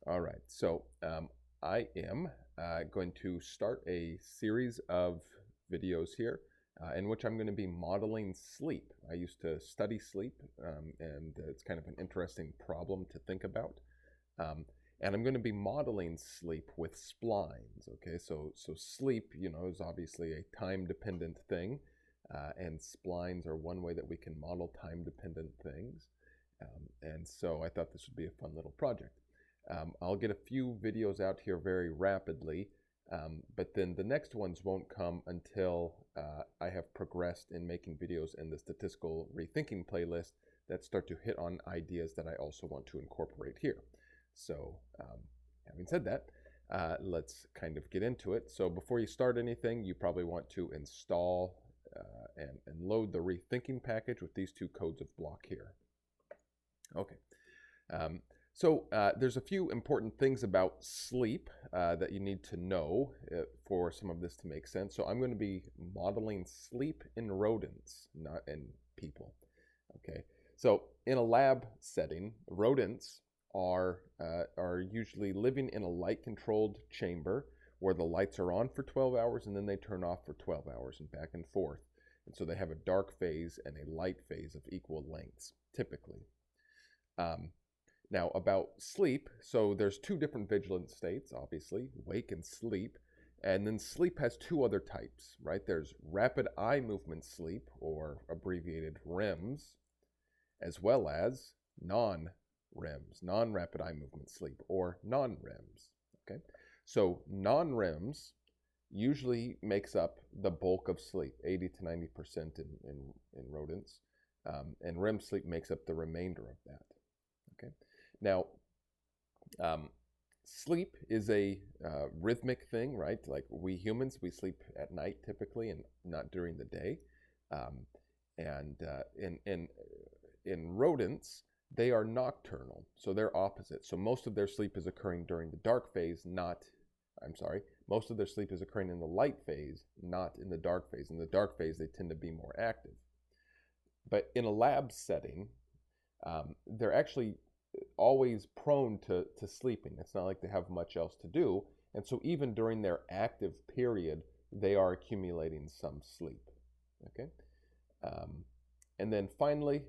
All right, so I am going to start a series of videos here in which I'm going to be modeling sleep. I used to study sleep, and it's kind of an interesting problem to think about. And I'm going to be modeling sleep with splines. Okay, so sleep, is obviously a time-dependent thing, and splines are one way that we can model time-dependent things. And so I thought this would be a fun little project. I'll get a few videos out here very rapidly, but then the next ones won't come until I have progressed in making videos in the statistical rethinking playlist that start to hit on ideas that I also want to incorporate here. So having said that, let's kind of get into it. So before you start anything, you probably want to install and load the rethinking package with these two codes of block here. Okay. So there's a few important things about sleep that you need to know for some of this to make sense. So I'm going to be modeling sleep in rodents, not in people. Okay. So in a lab setting, rodents are usually living in a light-controlled chamber where the lights are on for 12 hours and then they turn off for 12 hours and back and forth. And so they have a dark phase and a light phase of equal lengths, typically. Now about sleep, so there's two different vigilance states, obviously, wake and sleep. And then sleep has two other types, right? There's rapid eye movement sleep, or abbreviated REMS, as well as non-REMS, non-rapid eye movement sleep, or non-REMS, okay? So non-REMS usually makes up the bulk of sleep, 80 to 90% in rodents, and REM sleep makes up the remainder of that, okay? Now, sleep is a rhythmic thing, right? Like we humans, we sleep at night typically and not during the day. In rodents, they are nocturnal, so they're opposite. So most of their sleep is occurring during the dark phase, most of their sleep is occurring in the light phase, not in the dark phase. In the dark phase, they tend to be more active. But in a lab setting, they're actually always prone to sleeping. It's not like they have much else to do. And so even during their active period, they are accumulating some sleep. Okay. And then finally,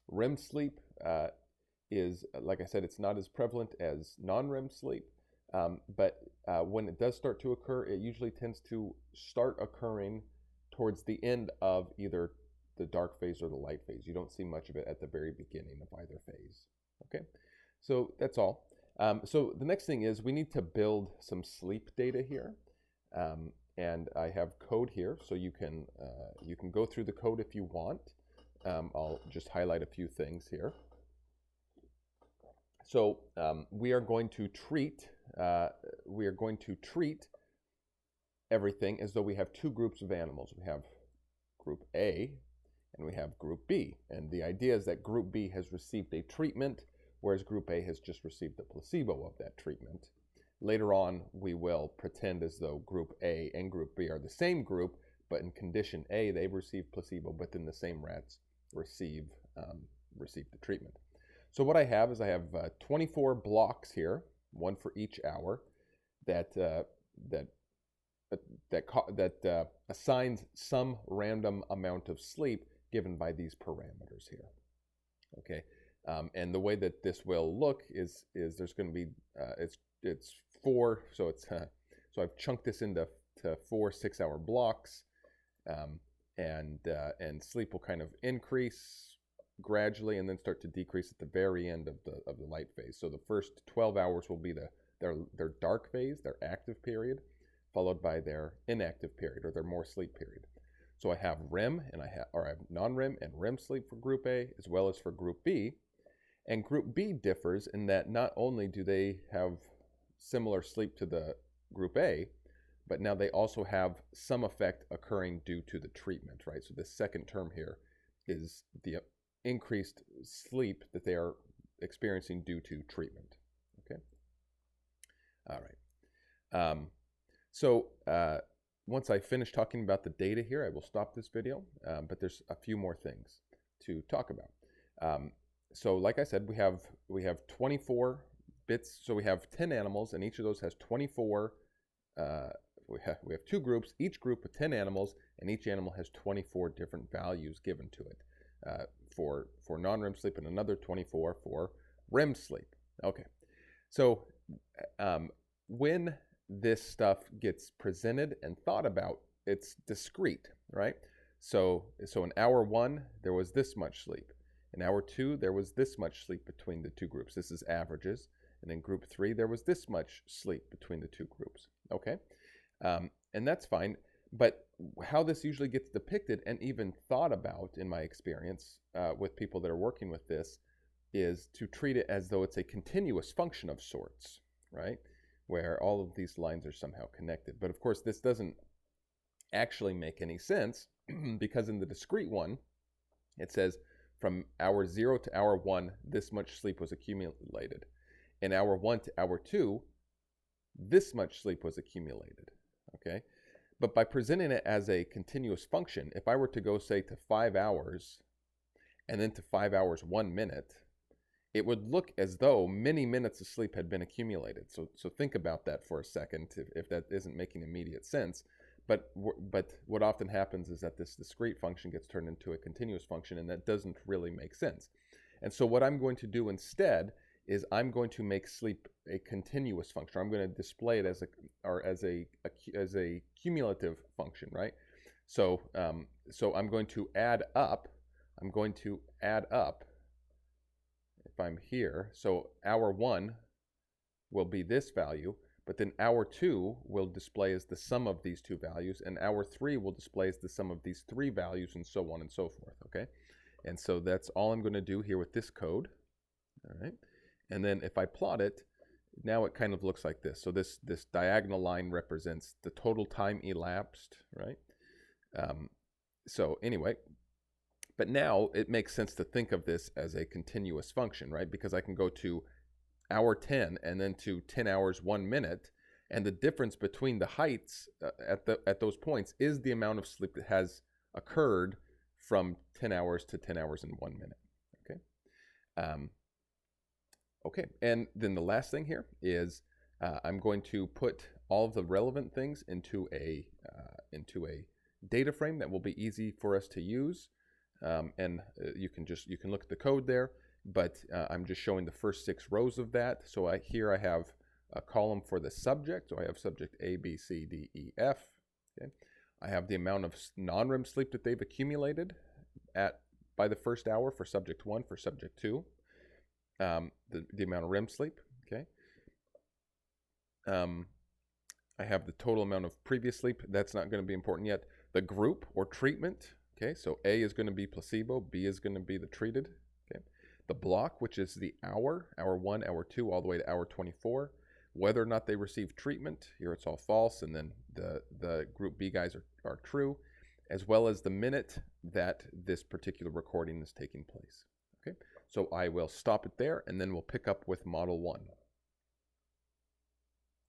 REM sleep is, like I said, it's not as prevalent as non-REM sleep. But when it does start to occur, it usually tends to start occurring towards the end of either the dark phase or the light phase. You don't see much of it at the very beginning of either phase. Okay, so that's all. So the next thing is we need to build some sleep data here, and I have code here, so you can go through the code if you want. I'll just highlight a few things here. So we are going to treat everything as though we have two groups of animals. We have group A and we have group B. And the idea is that group B has received a treatment, whereas group A has just received a placebo of that treatment. Later on, we will pretend as though group A and group B are the same group, but in condition A, they've received placebo, but then the same rats receive the treatment. So what I have is I have 24 blocks here, one for each hour, that assigns some random amount of sleep given by these parameters here. Okay, and the way that this will look is there's going to be it's 4, so it's so I've chunked this into 4 6-hour blocks, and sleep will kind of increase gradually and then start to decrease at the very end of the light phase. So the first 12 hours will be their dark phase, their active period, followed by their inactive period, or their more sleep period. So I have REM and I have non-REM and REM sleep for group A as well as for group B. And group B differs in that not only do they have similar sleep to the group A, but now they also have some effect occurring due to the treatment, right? So the second term here is the increased sleep that they are experiencing due to treatment. Okay. All right. So once I finish talking about the data here, I will stop this video, but there's a few more things to talk about. So like I said, we have 24 bits. So we have 10 animals, and each of those has 24. We have 2 groups, each group with 10 animals, and each animal has 24 different values given to it for non-REM sleep, and another 24 for REM sleep. Okay, so when this stuff gets presented and thought about, it's discrete, right? So in hour 1, there was this much sleep. In hour 2, there was this much sleep between the 2 groups. This is averages. And in group 3, there was this much sleep between the 2 groups. Okay? And that's fine. But how this usually gets depicted and even thought about, in my experience, with people that are working with this, is to treat it as though it's a continuous function of sorts, right? Where all of these lines are somehow connected. But of course, this doesn't actually make any sense because in the discrete one, it says from hour 0 to hour 1, this much sleep was accumulated. In hour 1 to hour 2, this much sleep was accumulated, okay? But by presenting it as a continuous function, if I were to go, say, to 5 hours and then to 5 hours, 1 minute, it would look as though many minutes of sleep had been accumulated. So think about that for a second, if that isn't making immediate sense. But what often happens is that this discrete function gets turned into a continuous function, and that doesn't really make sense. And so what I'm going to do instead is I'm going to make sleep a continuous function. I'm going to display it as a cumulative function, right? So I'm going to add up. I'm going to add up. If I'm here, so hour 1 will be this value, but then hour 2 will display as the sum of these 2 values, and hour 3 will display as the sum of these 3 values, and so on and so forth, okay? And so that's all I'm going to do here with this code, all right? And then if I plot it, now it kind of looks like this. So this diagonal line represents the total time elapsed, right? So anyway, but now it makes sense to think of this as a continuous function, right? Because I can go to hour 10 and then to 10 hours, 1 minute, and the difference between the heights at those points is the amount of sleep that has occurred from 10 hours to 10 hours and 1 minute, okay? Okay, and then the last thing here is I'm going to put all of the relevant things into a data frame that will be easy for us to use. And you can look at the code there, but I'm just showing the first 6 rows of that. So here I have a column for the subject. So I have subject A, B, C, D, E, F. Okay. I have the amount of non-REM sleep that they've accumulated by the first hour for subject 1, for subject 2. The amount of REM sleep. Okay. I have the total amount of previous sleep. That's not going to be important yet. The group or treatment. Okay, so A is going to be placebo, B is going to be the treated. Okay, the block, which is the hour 1, hour 2, all the way to hour 24. Whether or not they receive treatment, here it's all false, and then the group B guys are true, as well as the minute that this particular recording is taking place. Okay, so I will stop it there, and then we'll pick up with model 1.